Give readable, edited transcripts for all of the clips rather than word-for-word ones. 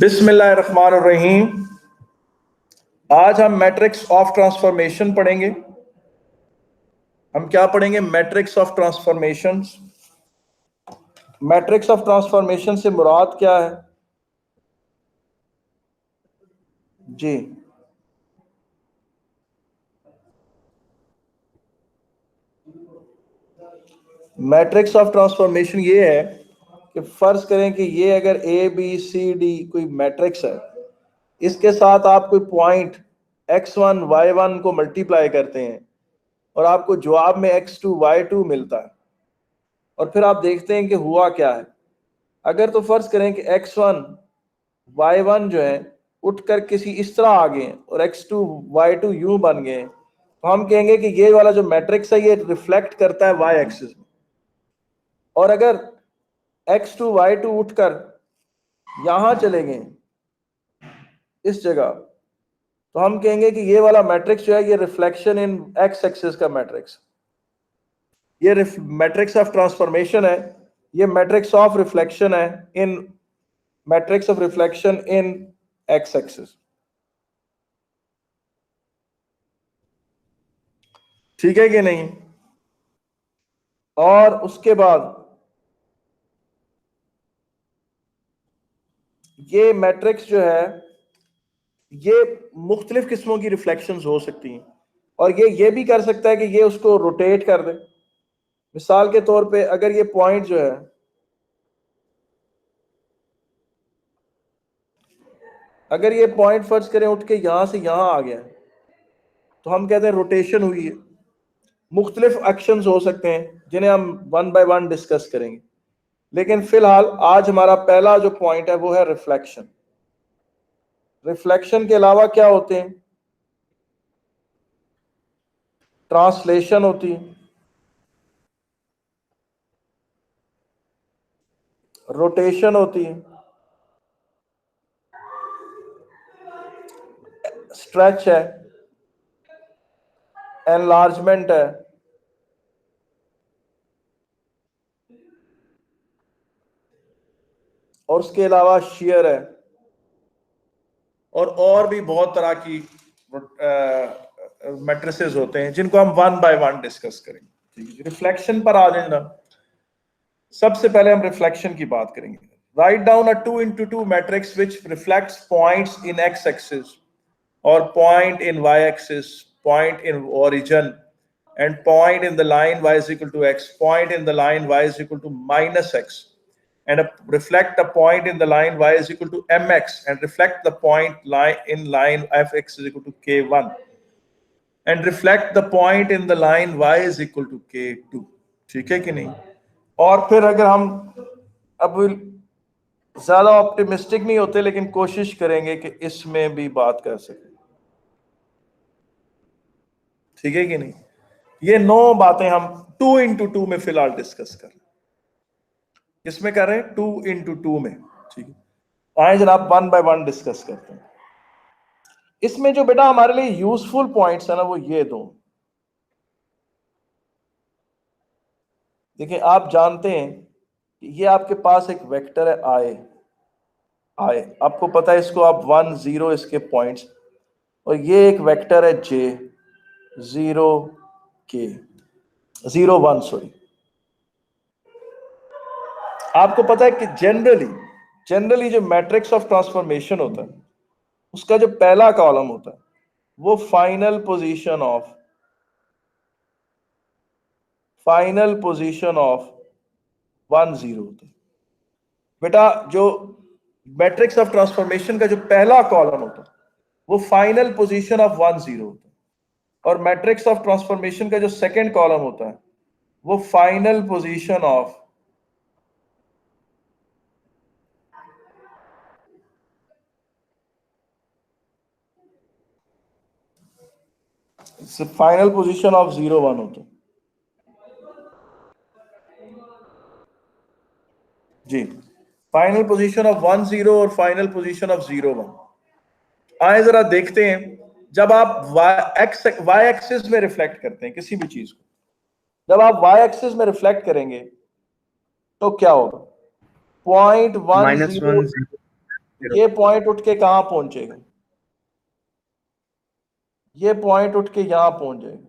बिस्मिल्लाहिर्रहमानिर्रहीम। आज हम मैट्रिक्स ऑफ ट्रांसफॉर्मेशन पढ़ेंगे। हम क्या पढ़ेंगे? Matrix of transformation. Matrix of transformation से मुराद क्या है जी? मैट्रिक्स ऑफ ट्रांसफॉर्मेशन ये है कि फर्ज करें कि ये अगर ए बी सी डी कोई मैट्रिक्स है, इसके साथ आप कोई पॉइंट x1 y1 को मल्टीप्लाई करते हैं और आपको जवाब में x2 y2 मिलता है, और फिर आप देखते हैं कि हुआ क्या है। अगर तो फर्ज करें कि x1 y1 जो है उठकर किसी इस तरह आ गए और x2 y2 यूं बन गए, तो हम कहेंगे कि ये वाला जो मैट्रिक्स है ये रिफ्लेक्ट करता है y एक्सिस में। और अगर x2 y2 उठकर यहां चले गए इस जगह, तो हम कहेंगे कि ये वाला मैट्रिक्स जो है ये रिफ्लेक्शन इन x एक्सिस का मैट्रिक्स, ये मैट्रिक्स ऑफ ट्रांसफॉर्मेशन है, ये मैट्रिक्स ऑफ रिफ्लेक्शन है इन matrix of reflection in x axis. ठीक है कि नहीं? और उसके बाद ये मैट्रिक्स जो है ये मुख्तलिफ किस्मों की रिफ्लेक्शंस हो सकती हैं, और ये भी कर सकता है कि ये उसको रोटेट कर दे। मिसाल के तौर पे अगर ये पॉइंट जो है, अगर ये पॉइंट फर्ज करें उठ के यहां से यहां आ गया, तो हम कहते हैं रोटेशन हुई है। मुख्तलिफ एक्शंस हो सकते हैं जिन्हें हम वन बाय वन डिस्कस करेंगे, लेकिन फिलहाल आज हमारा पहला जो पॉइंट है वो है रिफ्लेक्शन। रिफ्लेक्शन के अलावा क्या होते हैं? ट्रांसलेशन होती है, रोटेशन होती है, स्ट्रेच है, एनलार्जमेंट है, और उसके अलावा शेयर है, और भी बहुत तरह की मैट्रिसेस होते हैं जिनको हम वन बाय वन डिस्कस करेंगे। रिफ्लेक्शन पर आ जाए जनाब। सबसे पहले हम रिफ्लेक्शन की बात करेंगे। Write down a 2x2 matrix which reflects points in x axis और point in y axis, point in origin and point in the line y is equal to x, point in the line y is equal to minus x, and reflect a point in the line y is equal to mx and reflect the point in line fx is equal to k1 and reflect the point in the line y is equal to k2। ठीक है कि नहीं? और फिर अगर हम अब ज्यादा ऑप्टिमिस्टिक नहीं होते, लेकिन कोशिश करेंगे कि इसमें भी बात कर सकें। ठीक है कि नहीं? ये 9 बातें हम 2x2 में फिलहाल डिस्कस कर रहे हैं। किसमें कर रहे हैं? 2x2 में। ठीक है, आए जनाब वन बाय वन डिस्कस करते हैं। इसमें जो बेटा हमारे लिए यूजफुल पॉइंट्स है ना, वो ये दो। देखिए, आप जानते हैं कि ये आपके पास एक वेक्टर है आई। आपको पता है इसको आप 1 0 इसके पॉइंट्स, और ये एक वेक्टर है जे 0 के 0 1 सॉरी। आपको पता है कि जनरली जो मैट्रिक्स ऑफ ट्रांसफॉर्मेशन होता है उसका जो पहला कॉलम होता है वो फाइनल पोजीशन ऑफ 1 0 होता है। बेटा जो मैट्रिक्स ऑफ ट्रांसफॉर्मेशन का जो पहला कॉलम होता है वो फाइनल पोजीशन ऑफ 1 0 होता है, और मैट्रिक्स ऑफ ट्रांसफॉर्मेशन का जो सेकंड कॉलम होता है वो final position of final position of 0 1 होता है। जी, फाइनल पोजीशन ऑफ 1 0 और फाइनल पोजीशन ऑफ 0 1। आए जरा देखते हैं, जब आप वाई एक्सिस में रिफ्लेक्ट करते हैं किसी भी चीज को, जब आप वाई एक्सिस में रिफ्लेक्ट करेंगे तो क्या होगा? 0.10 ये पॉइंट उठ के कहां पहुंचेगा, ये पॉइंट उठ के यहां पहुंच जाएगा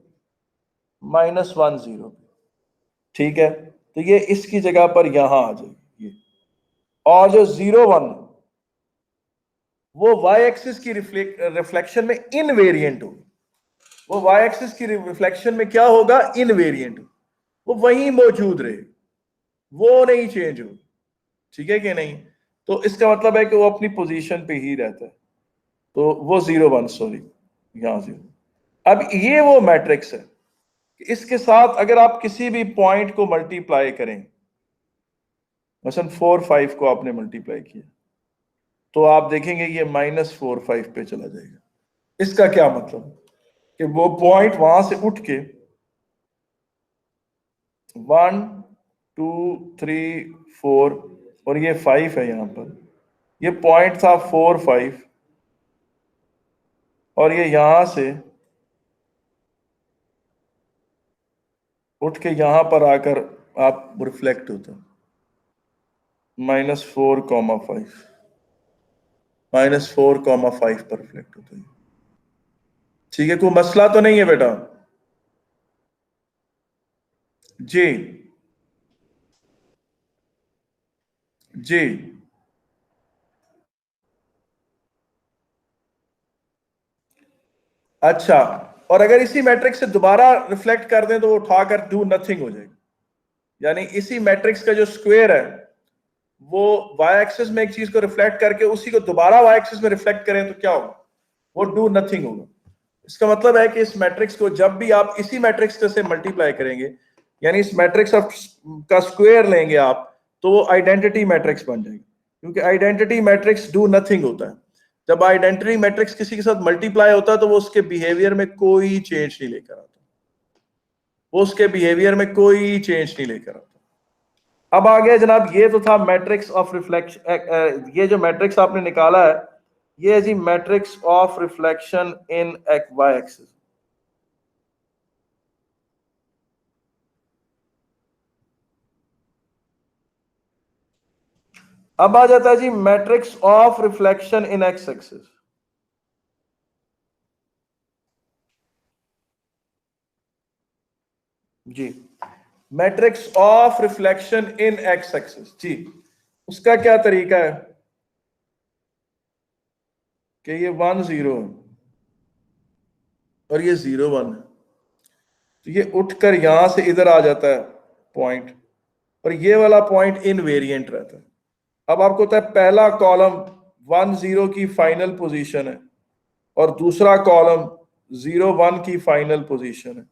-1 0, ठीक है। तो ये इसकी जगह पर यहां आ जाएगी ये, और जो 0 1 वो वाई एक्सिस की रिफ्लेक्शन में इनवेरिएंट होगी, वो वाई एक्सिस की रिफ्लेक्शन में क्या होगा, इनवेरिएंट, वो वहीं मौजूद रहे, वो नहीं चेंज हो, ठीक है कि नहीं। तो इसका मतलब है कि वो अपनी पोजीशन पे ही रहता है। तो वो 0 1, सॉरी यहां 0। अब ये वो मैट्रिक्स है, इसके साथ अगर आप किसी भी पॉइंट को मल्टीप्लाई करें, मसलन 4 5 को आपने मल्टीप्लाई किया, तो आप देखेंगे ये -4 5 पे चला जाएगा। इसका क्या मतलब कि वो पॉइंट वहां से उठ के 1 2 3 4 और ये 5 है, यहां पर ये पॉइंट था 4 5 और ये यहां से उठ के यहां पर आकर आप रिफ्लेक्ट होता -4 5 -4 5 पर रिफ्लेक्ट होता है। ठीक है, कोई मसला तो नहीं है बेटा जी? जी अच्छा, और अगर इसी मैट्रिक्स से दोबारा रिफ्लेक्ट कर दें तो वो उठाकर डू नथिंग हो जाएगी। यानी इसी मैट्रिक्स का जो स्क्वायर है वो वाई एक्सिस में एक चीज को रिफ्लेक्ट करके उसी को दोबारा वाई एक्सिस में रिफ्लेक्ट करें तो क्या होगा, वो डू नथिंग होगा। इसका मतलब है कि इस मैट्रिक्स को जब भी आप इसी मैट्रिक्स से मल्टीप्लाई करेंगे, यानी इस मैट्रिक्स का स्क्वायर लेंगे आप, तो वो आइडेंटिटी मैट्रिक्स बन जाएगी, क्योंकि आइडेंटिटी मैट्रिक्स डू नथिंग होता है। जब आइडेंटिटी मैट्रिक्स किसी के साथ मल्टीप्लाई होता है तो वो उसके बिहेवियर में कोई चेंज नहीं लेकर आता, वो उसके बिहेवियर में कोई चेंज नहीं लेकर आता। अब आ गया जनाब, ये तो था मैट्रिक्स ऑफ रिफ्लेक्शन। ये जो मैट्रिक्स आपने निकाला है ये है जी matrix of reflection in Y axis. अब आ जाता है जी matrix of reflection in X axis. जी, matrix of reflection in X axis जी, उसका क्या तरीका है कि ये 1 0 है और ये 0 1 है, तो ये उठकर यहां से इधर आ जाता है पॉइंट, और ये वाला पॉइंट इनवेरिएंट रहता है। अब आपको पता है पहला कॉलम 1 0 की फाइनल पोजीशन है और दूसरा कॉलम 0 1 की फाइनल पोजीशन है,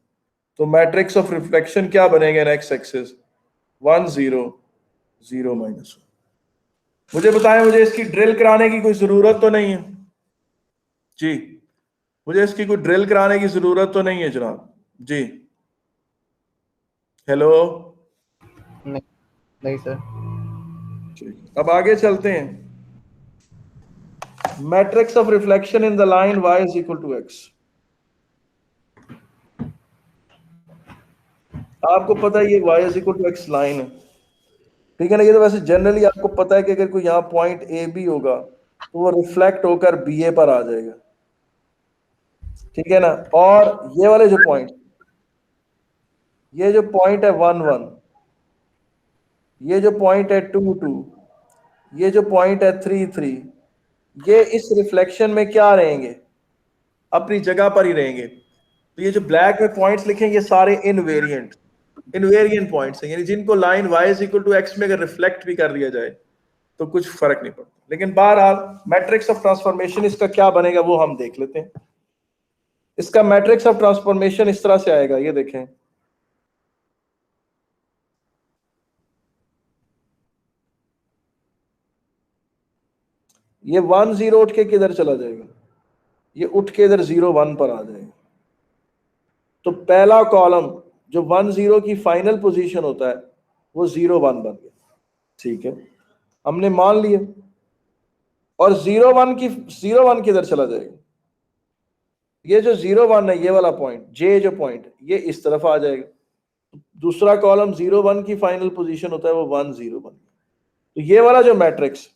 तो मैट्रिक्स ऑफ रिफ्लेक्शन क्या बनेगा इन एक्स एक्सिस, 1 0 0 -1। मुझे बताएं, मुझे इसकी ड्रिल कराने की कोई जरूरत तो नहीं है जी? मुझे इसकी कोई ड्रिल कराने की जरूरत तो नहीं है जनाब जी? हेलो, नहीं, नहीं सर। अब आगे चलते हैं। Matrix of reflection in the line y is equal to x। आपको पता है ये y is equal to x line है, ठीक है ना। ये तो वैसे जनरली आपको पता है कि अगर कोई यहाँ पॉइंट ए बी होगा तो वो रिफ्लेक्ट होकर बी ए पर आ जाएगा, ठीक है ना। और ये वाले जो पॉइंट, ये जो पॉइंट है 1 1, ये जो पॉइंट है 2 2, ये जो पॉइंट है 3 3, ये इस रिफ्लेक्शन में क्या रहेंगे, अपनी जगह पर ही रहेंगे। तो ये जो ब्लैक में पॉइंट्स लिखे ये सारे इनवेरिएंट पॉइंट्स हैं, यानी जिनको line y is equal to x में अगर रिफ्लेक्ट भी कर दिया जाए तो कुछ फर्क नहीं पड़ता। लेकिन बहरहाल मैट्रिक्स ऑफ ट्रांसफॉर्मेशन इसका क्या बनेगा वो हम देख लेते हैं। इसका मैट्रिक्स ऑफ ट्रांसफॉर्मेशन इस तरह से आएगा, ये देखें, ये 1 0 उठ के किधर चला जाएगा, ये उठ के इधर 0 1 पर आ जाएगा। तो पहला कॉलम जो 1 0 की फाइनल पोजीशन होता है वो 0 1 बन गया, ठीक है, हमने मान लिया। और 0 1 किधर चला जाएगा, ये जो 0 1 है ये वाला पॉइंट जे जो पॉइंट ये इस तरफ आ जाएगा। दूसरा कॉलम 0 1 की फाइनल पोजीशन होता है वो 1 0 1। तो ये वाला जो मैट्रिक्स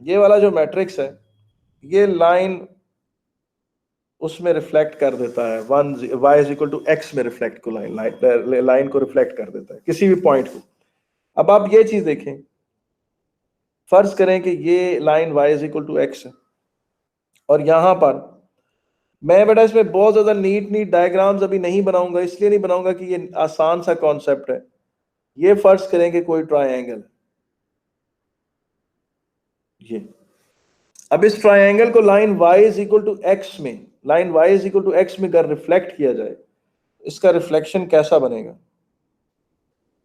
ये वाला जो मैट्रिक्स है ये लाइन उसमें रिफ्लेक्ट कर देता है, one Y is equal to x में रिफ्लेक्ट को लाइन को रिफ्लेक्ट कर देता है किसी भी पॉइंट को। अब आप ये चीज देखें, फर्ज करें कि ये line y is equal to x है और यहां पर मैं बेटा इसमें बहुत ज्यादा नीट डायग्राम्स अभी नहीं बनाऊंगा, इसलिए नहीं बनाऊंगा कि ये आसान सा कॉन्सेप्ट है। ये फर्ज करें कि कोई ट्रायंगल, ये अब इस ट्रायंगल को line y is equal to x में, line y is equal to x में अगर रिफ्लेक्ट किया जाए, इसका रिफ्लेक्शन कैसा बनेगा?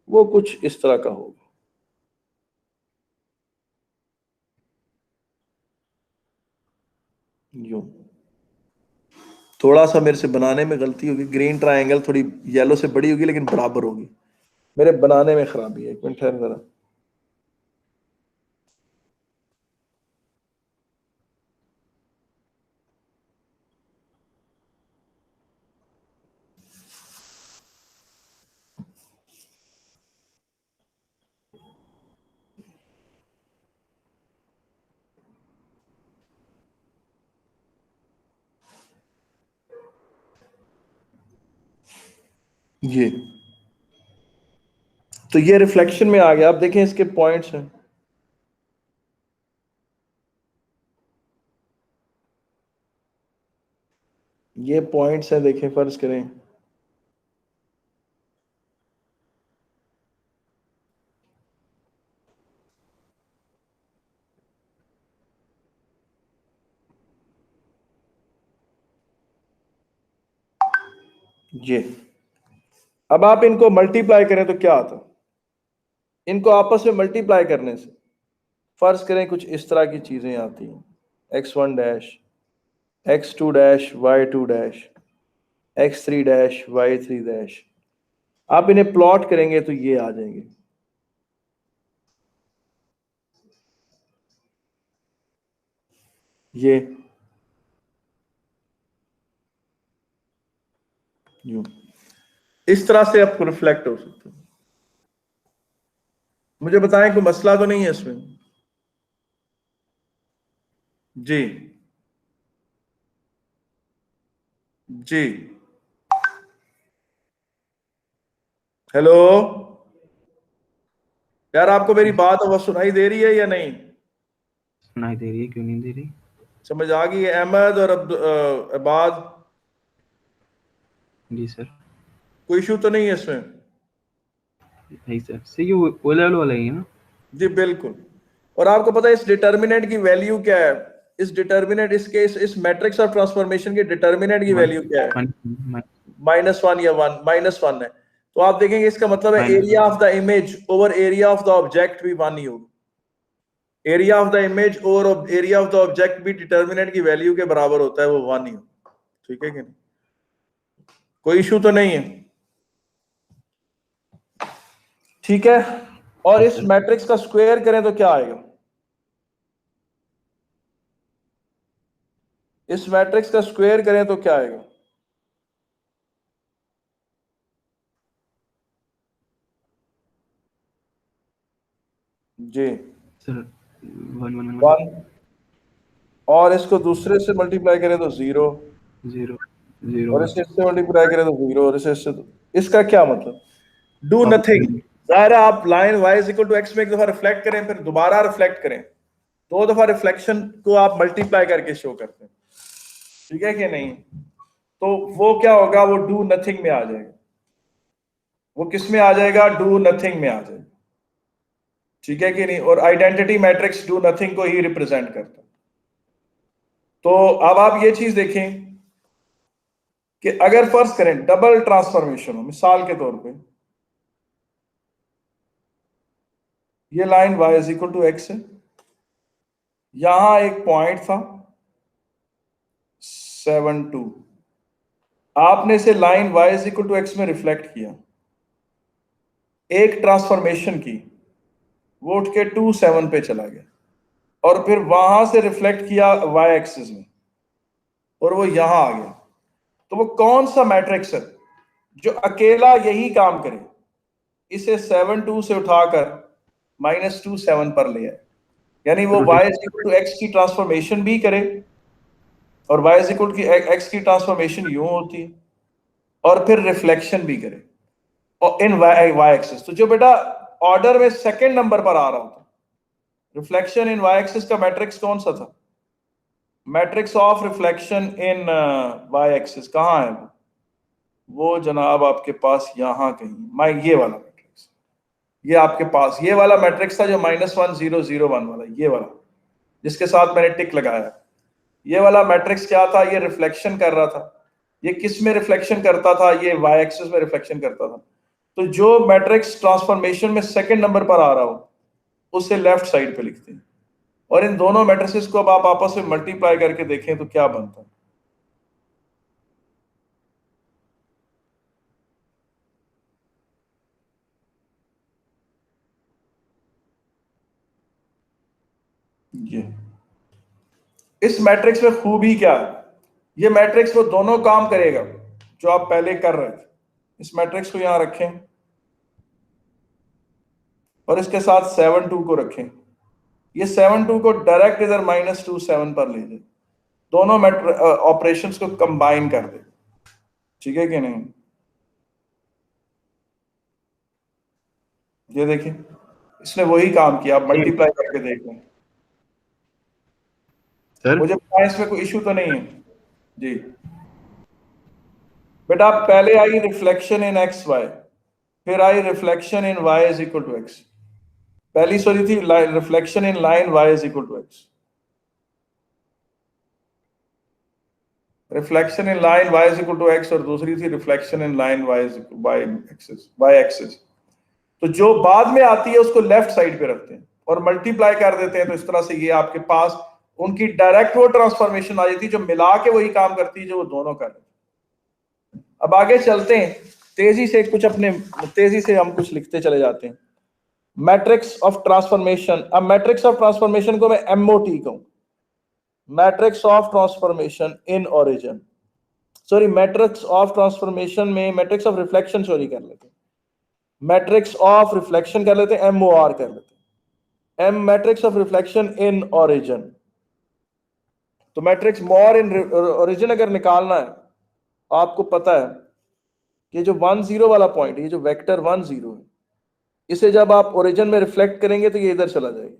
वो कुछ इस तरह का होगा। यूं थोड़ा सा मेरे से बनाने में गलती होगी, ग्रीन ट्रायंगल थोड़ी येलो से बड़ी होगी लेकिन बराबर होगी, मेरे बनाने में खराबी है। एक मिनट ठहर जरा। ये तो ये रिफ्लेक्शन में आ गया। आप देखें इसके पॉइंट्स हैं, ये पॉइंट्स हैं, देखें फर्ज करें ये। अब आप इनको मल्टीप्लाई करें तो क्या आता? इनको आपस में मल्टीप्लाई करने से फर्ज करें कुछ इस तरह की चीजें आती हैं, x1 dash, x2 dash, y2 dash, x3 dash, y3 dash. आप इन्हें प्लॉट करेंगे तो ये आ जाएंगे। ये यूं इस तरह से आपको रिफ्लेक्ट हो सकता है। मुझे बताएं कोई मसला तो नहीं है इसमें? जी जी, हेलो यार, आपको मेरी बात वो सुनाई दे रही है या नहीं? सुनाई दे रही है, क्यों नहीं दे रही? समझ आ गई? अहमद और अबाद, जी सर। कोई इशू तो नहीं है इसमें? नहीं सर, से ये ओ लेवल वाला ही है ना? जी बिल्कुल। और आपको पता है इस डिटर्मिनेंट की वैल्यू क्या है? इस डिटर्मिनेंट इस मैट्रिक्स ऑफ ट्रांसफॉर्मेशन के डिटर्मिनेंट की वैल्यू क्या है? -1 या 1, -1 है। तो आप देखेंगे इसका मतलब है area of the image over area of the object भी 1 ही होगा। एरिया ऑफ द इमेज और एरिया ऑफ द ऑब्जेक्ट भी डिटर्मिनेंट की वैल्यू के बराबर होता है, वो 1 ही होगा। ठीक है कि नहीं? कोई इशू तो नहीं है? ठीक है। और इस मैट्रिक्स का स्क्वायर करें तो क्या आएगा? इस मैट्रिक्स का स्क्वायर करें तो क्या आएगा? जी सर 1, और इसको दूसरे से मल्टीप्लाई करें तो 0, 0 0 और इसे इससे मल्टीप्लाई करें तो 0, और इससे तो इसका क्या मतलब? डू अब नथिंग। जाहिर है आप line y is equal to x में एक दफा रिफ्लेक्ट करें, फिर दोबारा रिफ्लेक्ट करें, 2 दफा रिफ्लेक्शन को आप मल्टीप्लाई करके शो करते हैं। ठीक है कि नहीं? तो वो क्या होगा? वो डू नथिंग में आ जाएगा। वो किस में आ जाएगा? डू नथिंग में आ जाएगा। ठीक है कि नहीं? और आइडेंटिटी मैट्रिक्स डू नथिंग को ही रिप्रेजेंट करता है। तो अब आप ये चीज देखें कि अगर फर्ज करें डबल ट्रांसफॉर्मेशन हो, मिसाल के तौर पे ये line y is equal to x है, यहां एक पॉइंट था 7 2, आपने इसे line y is equal to x में रिफ्लेक्ट किया, एक ट्रांसफॉर्मेशन की, वो उठ के 2 7 पे चला गया, और फिर वहां से रिफ्लेक्ट किया y एक्सिस में, और वो यहां आ गया। तो वो कौन सा मैट्रिक्स है जो अकेला यही काम करे, इसे 7 2 से उठाकर -2 7 पर ले आए? यानी वो y is equal to x की ट्रांसफॉर्मेशन भी करे, और y इज इक्वल की एक्स की ट्रांसफॉर्मेशन यूं होती है, और फिर रिफ्लेक्शन भी करे और इन y एक्सिस। तो जो बेटा ऑर्डर में सेकंड नंबर पर आ रहा होता, रिफ्लेक्शन इन y एक्सिस का मैट्रिक्स कौन सा था? Matrix of reflection in y axis कहाँ है वो जनाब आपके पास यहां कहीं, ये वाला मैट्रिक्स, ये आपके पास ये वाला मैट्रिक्स था जो -1 0 0 1 वाला, ये वाला जिसके साथ मैंने टिक लगाया। ये वाला मैट्रिक्स क्या था? ये रिफ्लेक्शन कर रहा था। ये किस में रिफ्लेक्शन करता था? ये वाई एक्सिस में रिफ्लेक्शन करता था। तो जो मैट्रिक्स ट्रांसफॉर्मेशन में सेकंड नंबर पर आ रहा हो उसे लेफ्ट साइड पे लिखते हैं, और इन दोनों मैट्रिसेस को अब आप आपस में मल्टीप्लाई करके देखें तो क्या बनता है। ये इस मैट्रिक्स में खूबी क्या है? ये मैट्रिक्स वो दोनों काम करेगा जो आप पहले कर रहे थे। इस मैट्रिक्स को यहां रखें और इसके साथ 7 2 को रखें। ये 7 2 को डायरेक्ट इधर -2 7 पर ले जाए, दोनों ऑपरेशंस को कंबाइन कर दे। ठीक है कि नहीं? ये देखिए इसने वही काम किया, आप मल्टीप्लाई करके देख लें। सर मुझे पता इसमें कोई इशू तो नहीं है जी। बेटा पहले आई रिफ्लेक्शन इन एक्स वाई, फिर आई reflection in y is equal to x. पहली सॉरी थी reflection in line y is equal to x, reflection in line y is equal to x, और दूसरी थी reflection in line y axis. तो जो बाद में आती है उसको लेफ्ट साइड पे रखते हैं और मल्टीप्लाई कर देते हैं, तो इस तरह से ये आपके पास उनकी डायरेक्ट वो ट्रांसफॉर्मेशन आ जाती है जो मिला के वही काम करती है जो वो दोनों कर रहे हैं। अब आगे चलते हैं तेजी से, कुछ अपने तेजी से हम कुछ लिखते चले जाते हैं। मैट्रिक्स ऑफ ट्रांसफॉर्मेशन, अब मैट्रिक्स ऑफ ट्रांसफॉर्मेशन को मैं एमओटी कहूं, matrix of transformation in origin, sorry matrix of transformation में मैट्रिक्स ऑफ रिफ्लेक्शन सॉरी कर लेते हैं, मैट्रिक्स ऑफ रिफ्लेक्शन कर लेते हैं, एमओआर कर लेते हैं, M matrix of reflection in origin. तो मैट्रिक्स मोर इन ओरिजिन अगर निकालना है, आपको पता है कि जो 1 0 वाला पॉइंट, ये जो वेक्टर 1 0 है, इसे जब आप ओरिजिन में रिफ्लेक्ट करेंगे तो ये इधर चला जाएगा,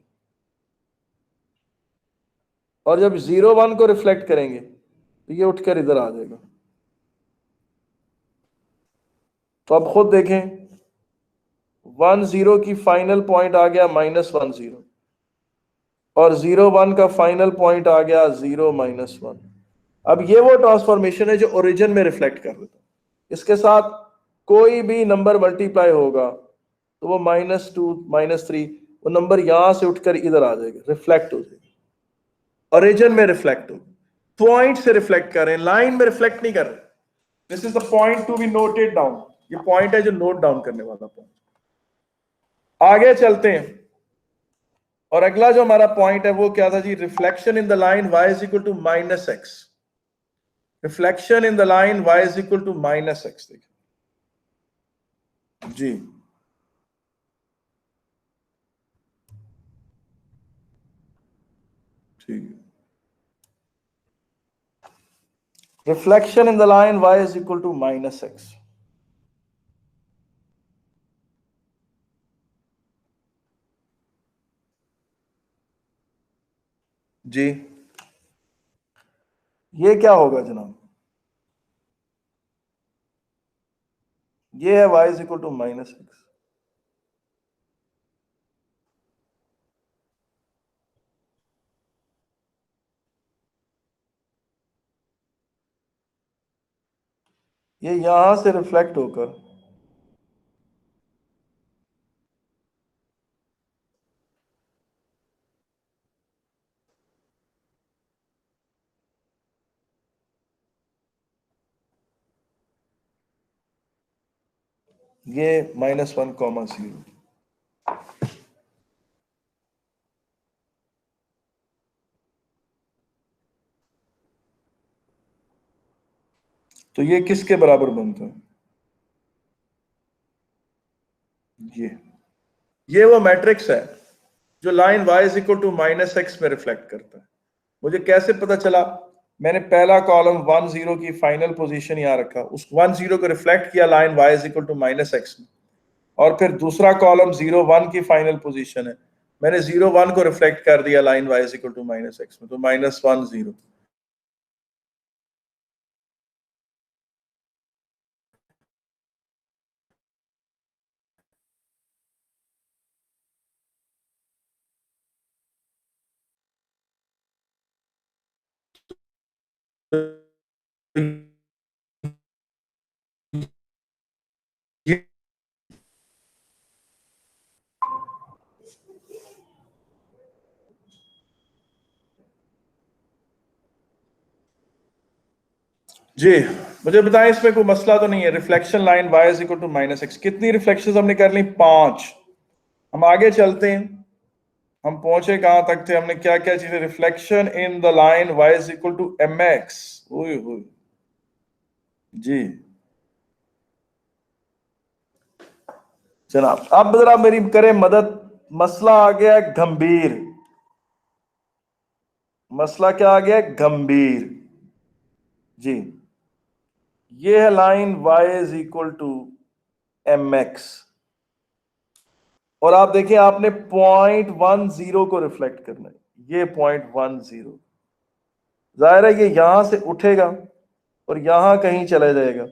और जब 0 1 को रिफ्लेक्ट करेंगे तो ये उठकर इधर आ जाएगा। तो अब खुद देखें, 1 0 की फाइनल पॉइंट आ गया -1 0, और 0 1 का फाइनल पॉइंट आ गया 0 -1। अब ये वो ट्रांसफॉर्मेशन है जो ओरिजिन में रिफ्लेक्ट कर देता है। इसके साथ कोई भी नंबर मल्टीप्लाई होगा तो वो -2 -3, वो नंबर यहां से उठकर इधर आ जाएगा, रिफ्लेक्ट हो जाएगा, ओरिजिन में रिफ्लेक्ट हो, पॉइंट से रिफ्लेक्ट कर रहे हैं, लाइन में रिफ्लेक्ट नहीं कर रहे। This is the point to be noted down, ये पॉइंट है जो नोट डाउन करने वाला पॉइंट। आगे चलते हैं, और अगला जो हमारा पॉइंट है वो क्या था जी? Reflection in the line y is equal to -x, reflection in the line y is equal to -x। देखिए जी, ठीक है, reflection in the line y is equal to -x। जी ये क्या होगा जनाब? ये है y is equal to -x, ये यहां से रिफ्लेक्ट होकर ये -1, 0। तो ये किसके बराबर बनता है? ये वो मैट्रिक्स है जो line y is equal to minus x में रिफ्लेक्ट करता है। मुझे कैसे पता चला? मैंने पहला कॉलम 1 0 की फाइनल पोजीशन यहां रखा, उस 1 0 को रिफ्लेक्ट किया line y is equal to minus x में, और फिर दूसरा कॉलम 0 1 की फाइनल पोजीशन है, मैंने 0 1 को रिफ्लेक्ट कर दिया line y is equal to minus x में, तो माइनस 1 0। जी मुझे बताएं, इसमें कोई मसला तो नहीं है? Reflection line y is equal to minus x, कितनी रिफ्लेक्शन हमने कर ली? 5। हम आगे चलते हैं, हम पहुंचे कहां तक थे? हमने क्या क्या चीजें? Reflection in the line y is equal to mx। जी जनाब, अब जरा मेरी करें मदद। मसला आ गया है गंभीर। मसला क्या आ गया है? गंभीर। जी ये है line y is equal to mx, और आप देखिए आपने 0.10 को रिफ्लेक्ट करना है, ये 0.10। जाहिर है ये यहां से उठेगा और यहां कहीं चला जाएगा,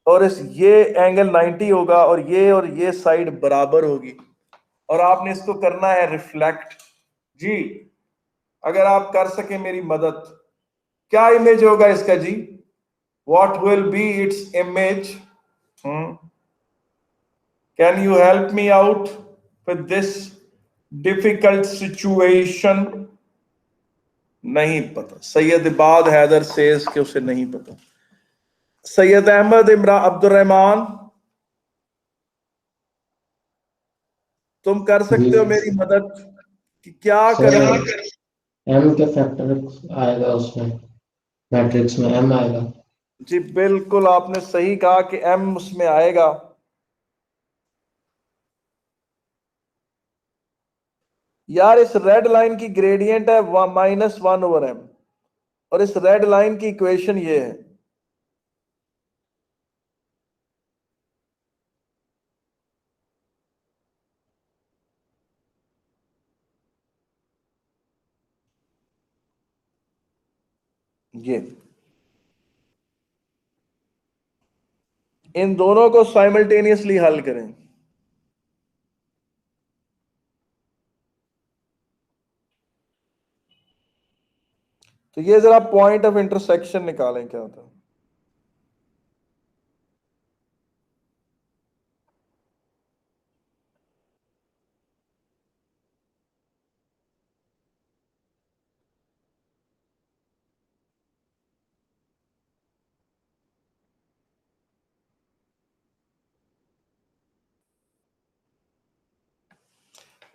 और इस ये एंगल 90 होगा, और ये साइड बराबर होगी, और आपने इसको करना है रिफ्लेक्ट। जी अगर आप कर सके मेरी मदद, क्या इमेज होगा इसका जी? What will be its image? Can you help me out with this difficult situation? नहीं पता। सैयद इबाद हैदर सेज कि उसे नहीं पता। सैयद अहमद इमरान अब्दुर्रहमान, तुम कर सकते हो मेरी मदद कि क्या करें? एम के फैक्टर आएगा उसमें, मैट्रिक्स में एम आएगा। जी बिल्कुल आपने सही कहा कि एम उसमें आएगा। यार इस रेड लाइन की ग्रेडियंट है -1/m, और इस रेड लाइन की इक्वेशन ये है। ये इन दोनों को साइमल्टेनियसली हल करें। तो ये जरा पॉइंट ऑफ इंटरसेक्शन निकालें, क्या होता है?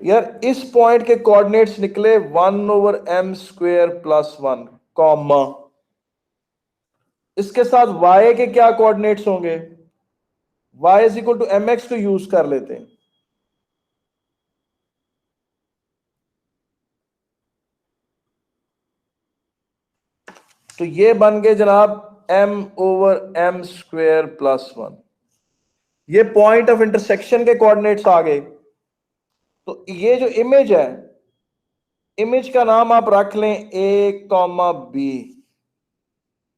यार इस पॉइंट के कोऑर्डिनेट्स निकले 1/m² + 1, कॉमा इसके साथ y के क्या कोऑर्डिनेट्स होंगे? y is equal to mx को यूज कर लेते हैं। तो ये बन गए जनाब m/m² + 1। ये पॉइंट ऑफ इंटरसेक्शन के कोऑर्डिनेट्स आ गए। तो ये जो इमेज है, इमेज का नाम आप रख लें a, b।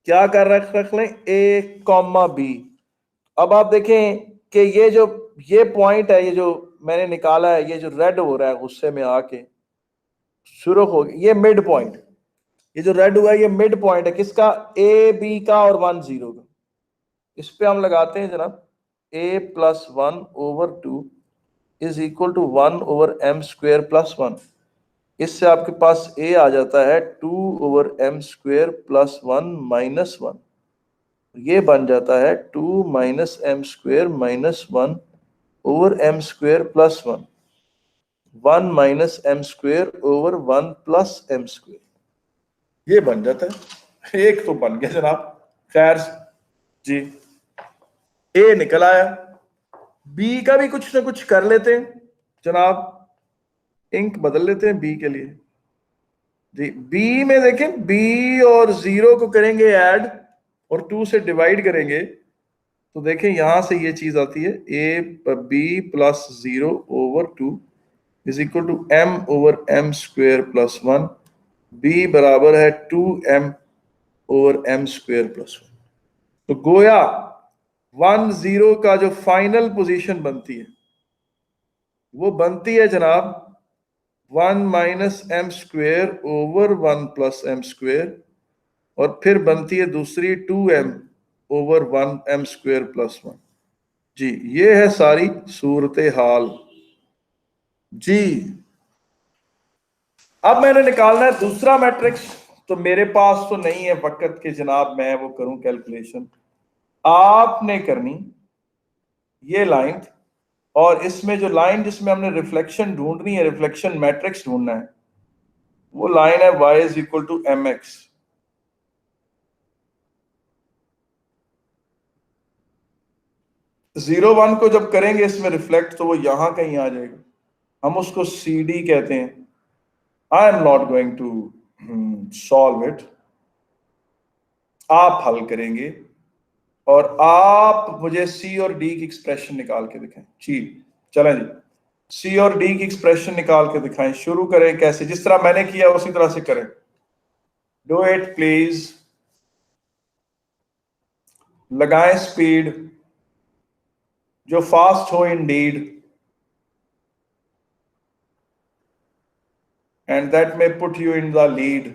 क्या कर रख लें? a, b। अब आप देखें कि ये पॉइंट है, ये जो मैंने निकाला है, ये जो रेड हो रहा है गुस्से में आके शुरू हो गया, ये मिड पॉइंट। ये जो रेड हुआ है ये मिड पॉइंट है किसका? ए बी का और 1 0 का। इस पे हम लगाते हैं जनाब a + 1/2 is equal to 1/m² + 1। इससे आपके पास a आ जाता है 2/m² + 1 - 1। ये बन जाता है 2 - m² - 1/m² + 1, 1 - m²/1 + m²। ये बन जाता है। एक तो बन गया जनाब। खैर जी, ए निकल आया। बी का भी कुछ ना कुछ कर लेते हैं जनाब। इंक बदल लेते हैं बी के लिए जी। बी में देखें, बी और 0 को करेंगे ऐड और 2 से डिवाइड करेंगे तो देखें यहां से ये चीज आती है, A B plus 0 over 2 is equal to m over m square plus 1। B बराबर है 2m over m square plus 1। तो गोया 1 0 का जो फाइनल पोजीशन बनती है वो बनती है जनाब 1 minus M square over 1 plus M square, और फिर बनती है दूसरी 2m over 1 m square plus 1। जी ये है सारी सूरत हाल जी। अब मैंने निकालना है दूसरा मैट्रिक्स, तो मेरे पास तो नहीं है वक्त कि जनाब मैं वो करूं कैलकुलेशन। आपने करनी ये लाइन, और इसमें जो लाइन जिसमें हमने रिफ्लेक्शन ढूंढनी है, रिफ्लेक्शन मैट्रिक्स ढूंढना है, वो लाइन है y is equal to M X. Zero one को जब करेंगे इसमें रिफ्लेक्ट तो वो यहां कहीं आ जाएगा, हम उसको सी डी कहते हैं। I am not going to solve it, आप हल करेंगे और आप मुझे सी और डी की एक्सप्रेशन निकाल के दिखाएं। जी चलें जी, सी और डी की एक्सप्रेशन निकाल के दिखाएं। शुरू करें कैसे, जिस तरह मैंने किया उसी तरह से करें। डू इट प्लीज, लगाएं स्पीड जो फास्ट हो Indeed, and that may put you in the lead.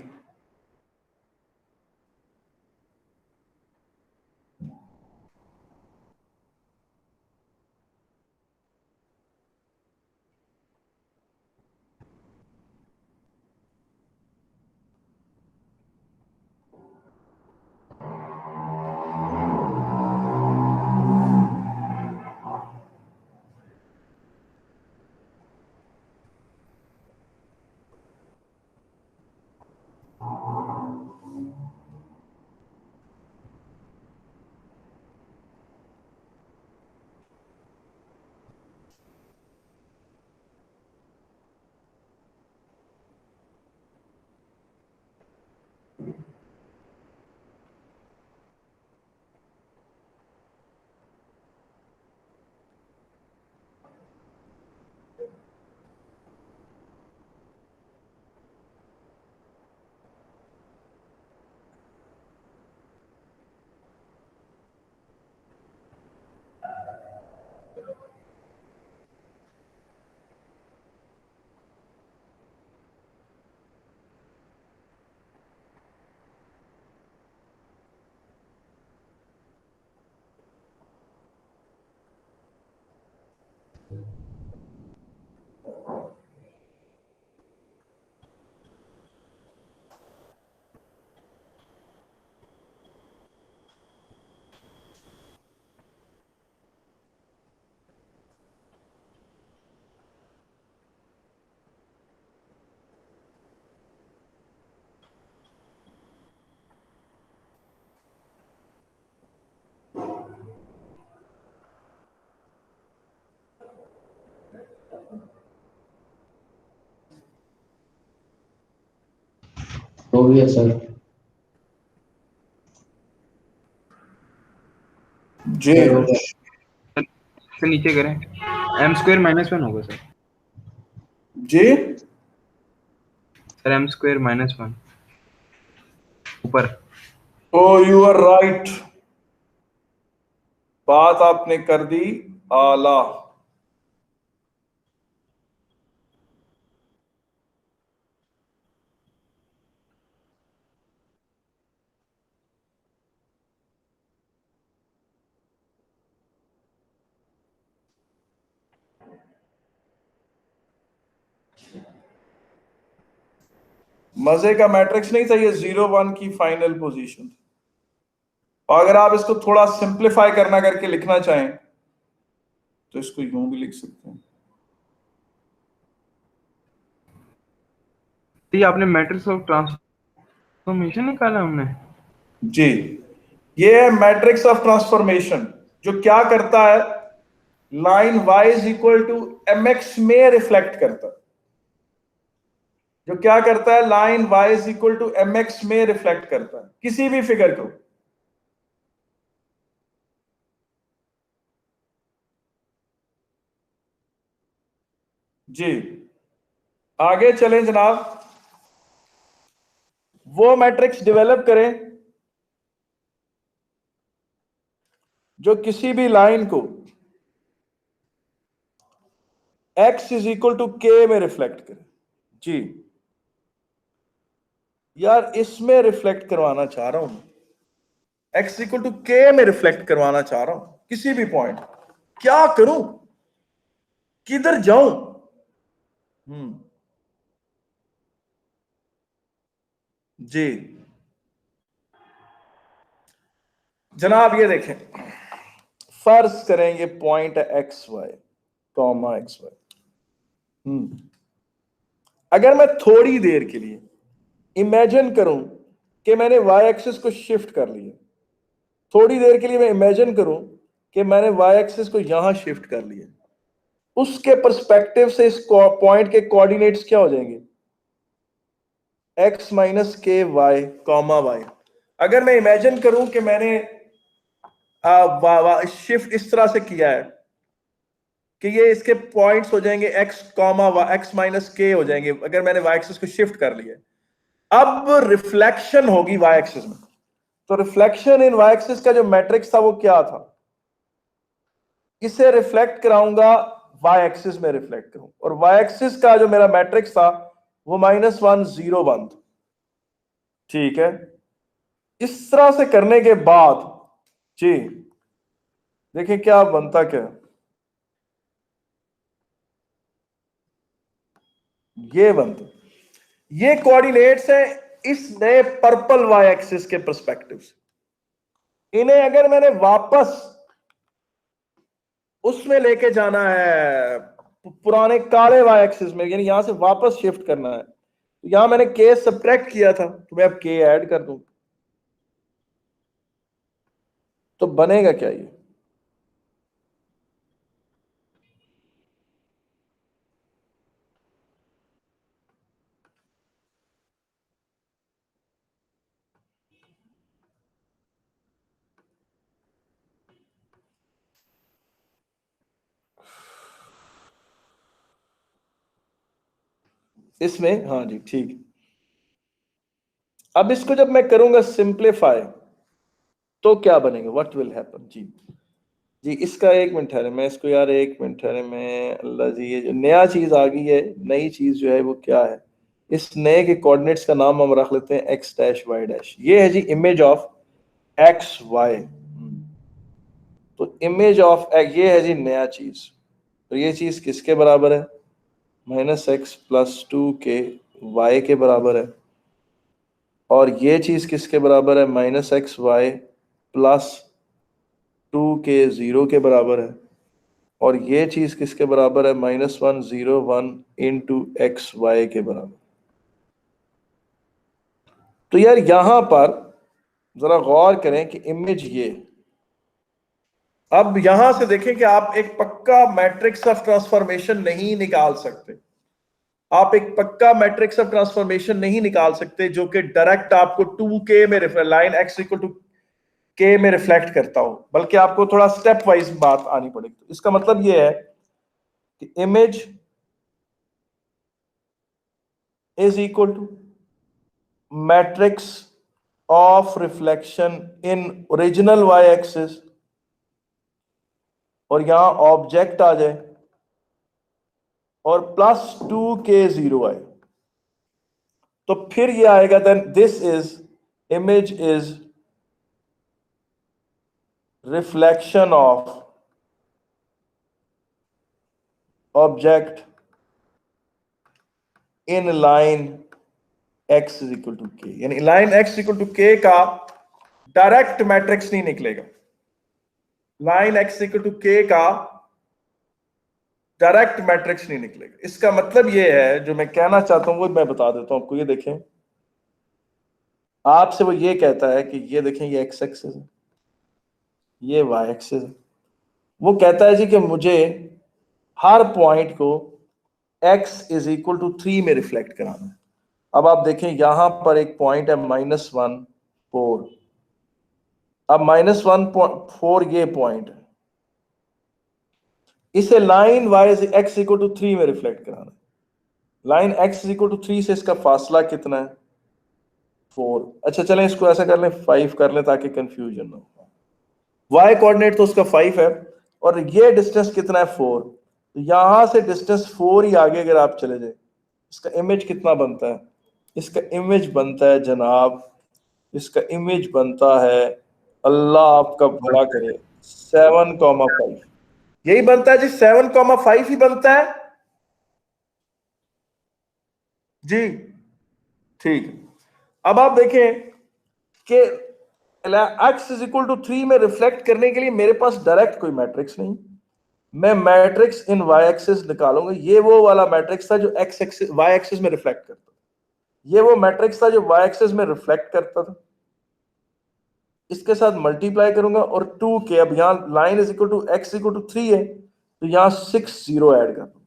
हो गया सर। जी सर हो गया। सर नीचे करें, m स्क्वायर माइनस 1 होगा सर। जी सर m स्क्वायर माइनस 1 ऊपर। ओ यू आर राइट, बात आपने कर दी आला। मजे का मैट्रिक्स नहीं था ये, 0 1 की फाइनल पोजीशन। और अगर आप इसको थोड़ा सिंप्लीफाई करना करके लिखना चाहें तो इसको यूं भी लिख सकते हैं। ये आपने मैट्रिक्स ऑफ ट्रांसफॉर्मेशन निकाला हमने। जी ये है मैट्रिक्स ऑफ ट्रांसफॉर्मेशन, जो क्या करता है, line y is equal to M X में रिफ्लेक्ट करता है। जो क्या करता है, line y is equal to mx में रिफ्लेक्ट करता है किसी भी फिगर को। जी आगे चलें जनाब, वो मैट्रिक्स डेवलप करें जो किसी भी लाइन को x is equal to k में रिफ्लेक्ट करे। जी यार इसमें रिफ्लेक्ट करवाना चाह रहा हूं, x इक्वल टू k में रिफ्लेक्ट करवाना चाह रहा हूं किसी भी पॉइंट। क्या करूं, किधर जाऊं? जी जनाब ये देखें, फर्ज करेंगे point X Y comma X Y. अगर मैं थोड़ी देर के लिए इमेजिन करूं कि मैंने वाई एक्सिस को शिफ्ट कर लिया, थोड़ी देर के लिए मैं इमेजिन करूं कि मैंने वाई एक्सिस को यहां शिफ्ट कर लिया, उसके पर्सपेक्टिव से इस पॉइंट के कोऑर्डिनेट्स क्या हो जाएंगे, एक्स माइनस के वाई कॉमा वाई। अगर मैं इमेजिन करूं कि मैंने शिफ्ट इस तरह से किया है कि ये इसके पॉइंट्स हो जाएंगे एक्स कॉमा एक्स माइनस के हो जाएंगे, अगर मैंने वाई एक्सिस को शिफ्ट कर लिया। अब रिफ्लेक्शन होगी वाई एक्सिस में, तो रिफ्लेक्शन इन वाई एक्सिस का जो मैट्रिक्स था वो क्या था, इसे रिफ्लेक्ट कराऊंगा वाई एक्सिस में रिफ्लेक्ट करूं, और वाई एक्सिस का जो मेरा मैट्रिक्स था वो -1 0 1। ठीक है, इस तरह से करने के बाद जी देखिए क्या बनता क्या, ये बनता, ये कोऑर्डिनेट्स हैं इस नए पर्पल वाई एक्सिस के पर्सपेक्टिव से। इन्हें अगर मैंने वापस उसमें लेके जाना है पुराने काले वाई एक्सिस में, यानी यहां से वापस शिफ्ट करना है, तो यहां मैंने के सब्ट्रैक्ट किया था, तो मैं अब के ऐड कर दूं, तो बनेगा क्या ये, इसमें हाँ जी ठीक। अब इसको जब मैं करूंगा सिंप्लीफाई तो क्या बनेगा, व्हाट विल हैपन। जी जी इसका 1 मिनट ठहरे, मैं इसको यार 1 मिनट ठहरे, मैं अल्लाह जी ये जो नया चीज आ गई है, नई चीज जो है वो क्या है, इस नए के कोऑर्डिनेट्स का नाम हम रख लेते हैं एक्स डैश वाई डैश। ये है जी इमेज ऑफ एक्स वाई, तो इमेज ऑफ ये है जी नया चीज, तो ये चीज किसके बराबर है, -x+2 के वाई के बराबर है, और ये चीज किसके बराबर है, -xy+2 के 0 के बराबर है, और ये चीज किसके बराबर है, -1 0 1 × xy के बराबर। तो यार यहां पर जरा गौर करें कि इमेज ये, अब यहां से देखें कि आप एक पक्का मैट्रिक्स ऑफ ट्रांसफॉर्मेशन नहीं निकाल सकते, आप एक पक्का मैट्रिक्स ऑफ ट्रांसफॉर्मेशन नहीं निकाल सकते जो कि डायरेक्ट आपको 2k में line x equal to k में रिफ्लेक्ट करता हो, बल्कि आपको थोड़ा स्टेप वाइज बात आनी पड़ेगी। तो इसका मतलब यह है कि image is equal to matrix of reflection in original y axis, और यहां ऑब्जेक्ट आ जाए और +2k 0 आए, तो फिर ये आएगा, then this is image is reflection of object in line x is equal to k, यानी line x equal to k का डायरेक्ट मैट्रिक्स नहीं निकलेगा, line x equal to k का डायरेक्ट मैट्रिक्स नहीं निकलेगा। इसका मतलब ये है, जो मैं कहना चाहता हूं वो मैं बता देता हूं आपको। ये देखें, आपसे वो ये कहता है कि ये देखें ये x एक्सिस है, ये y एक्सिस है, वो कहता है जी कि मुझे हर पॉइंट को x इज इक्वल टू 3 में रिफ्लेक्ट कराना है। अब आप देखें यहां पर एक पॉइंट है -1 4, अब -1 4 ये पॉइंट है, इसे लाइन y x = 3 में रिफ्लेक्ट कराना है। लाइन x = 3 से इसका फासला कितना है 4। अच्छा चलें इसको ऐसा कर लें 5 कर लें ताकि कंफ्यूजन ना हो। y कोऑर्डिनेट तो उसका 5 है और ये डिस्टेंस कितना है 4, तो यहां से डिस्टेंस 4 ही आगे अगर आप चले जाए, इसका इमेज कितना बनता है, इसका इमेज बनता है जनाब, इसका इमेज बनता है, अल्लाह आपका भला करे, 7,5। यही बनता है जी, 7,5 ही बनता है जी। ठीक, अब आप देखें कि x = 3 में रिफ्लेक्ट करने के लिए मेरे पास डायरेक्ट कोई मैट्रिक्स नहीं, मैं मैट्रिक्स इन y एक्सिस निकालूंगा। ये वो वाला मैट्रिक्स था जो x एक्सिस y एक्सिस में रिफ्लेक्ट करता था, ये वो मैट्रिक्स था जो y एक्सिस में रिफ्लेक्ट करता था, इसके साथ मल्टीप्लाई करूंगा और 2k, अब यहां लाइन x = 3 है तो यहां 6 0 ऐड कर दूं,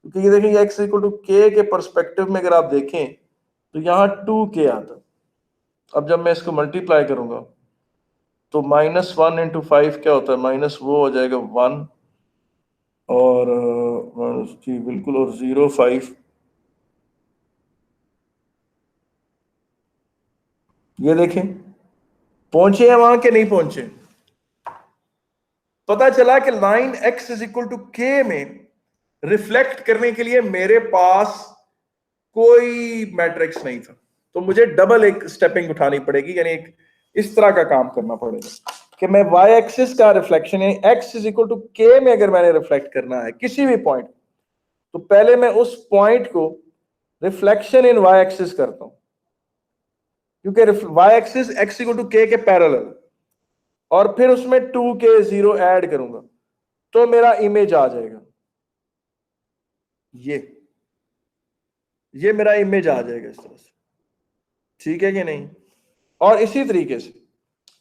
क्योंकि ये देखें x = k के परस्पेक्टिव में अगर आप देखें तो यहां 2k आता। अब जब मैं इसको मल्टीप्लाई करूंगा तो -1 × 5 क्या होता है, माइनस वो हो जाएगा 1 और जी बिल्कुल, और 0 5, ये देखें पहुंचे हैं वहां के नहीं पहुंचे। पता चला कि लाइन x = k में रिफ्लेक्ट करने के लिए मेरे पास कोई मैट्रिक्स नहीं था, तो मुझे डबल एक स्टेपिंग उठानी पड़ेगी, यानी एक इस तरह का काम करना पड़ेगा कि मैं y एक्सिस का रिफ्लेक्शन यानी x = k में अगर मैंने रिफ्लेक्ट करना है किसी भी पॉइंट, तो पहले मैं उस पॉइंट को रिफ्लेक्शन इन y एक्सिस करता हूं, क्योंकि y एक्सिस x = k के पैरेलल, और फिर उसमें 2k 0 ऐड करूंगा तो मेरा इमेज आ जाएगा, ये मेरा इमेज आ जाएगा इस तरह से, ठीक है कि नहीं। और इसी तरीके से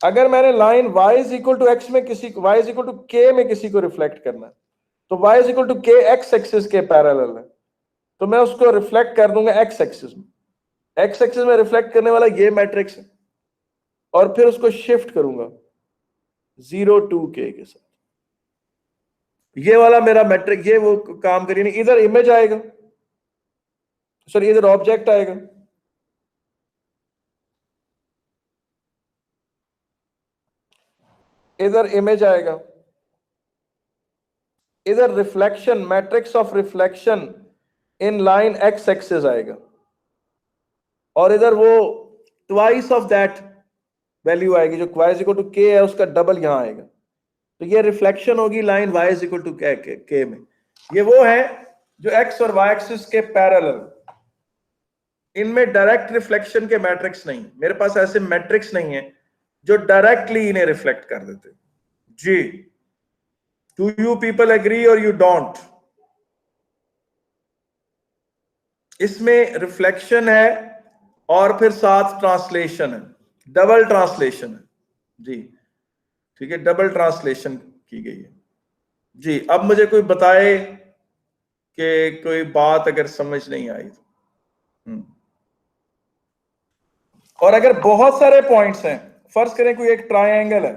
अगर मैंने लाइन y = x में किसी को, y = k में किसी को रिफ्लेक्ट करना है, तो y = k x एक्सिस के पैरेलल है, तो मैं उसको रिफ्लेक्ट कर दूंगा x एक्सिस में, x एक्सिस में रिफ्लेक्ट करने वाला ये मैट्रिक्स है, और फिर उसको शिफ्ट करूंगा 0 2k के साथ, ये वाला मेरा मैट्रिक, ये वो काम करिए नहीं, इधर इमेज आएगा, सॉरी इधर ऑब्जेक्ट आएगा, इधर इमेज आएगा, इधर reflection, matrix of reflection in line x axis आएगा, और इधर वो ट्वाइस ऑफ दैट वैल्यू आएगी, जो y = k है उसका डबल यहां आएगा, तो ये रिफ्लेक्शन होगी लाइन y = k में। ये वो है जो x और y एक्सिस के पैरेलल, इनमें डायरेक्ट रिफ्लेक्शन के मैट्रिक्स नहीं, मेरे पास ऐसे मैट्रिक्स नहीं है जो डायरेक्टली इन्हें रिफ्लेक्ट कर देते जी। डू यू पीपल एग्री और यू डोंट? इसमें रिफ्लेक्शन है और फिर साथ ट्रांसलेशन है, डबल ट्रांसलेशन है जी, ठीक है, डबल ट्रांसलेशन की गई है जी। अब मुझे कोई बताए कि कोई बात अगर समझ नहीं आई तो। और अगर बहुत सारे पॉइंट्स हैं, फर्ज करें कोई एक ट्रायंगल है,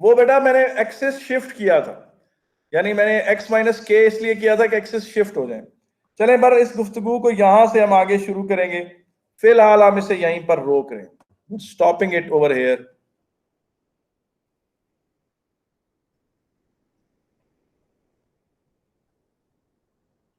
वो बेटा मैंने एक्सिस शिफ्ट किया था, यानी मैंने x - k इसलिए किया था कि एक्सिस शिफ्ट हो जाए। चलें पर इस गुफ्तगू को यहां से हम आगे शुरू करेंगे, फिलहाल हम इसे यहीं पर रोक रहे हैं, स्टॉपिंग इट ओवर हियर।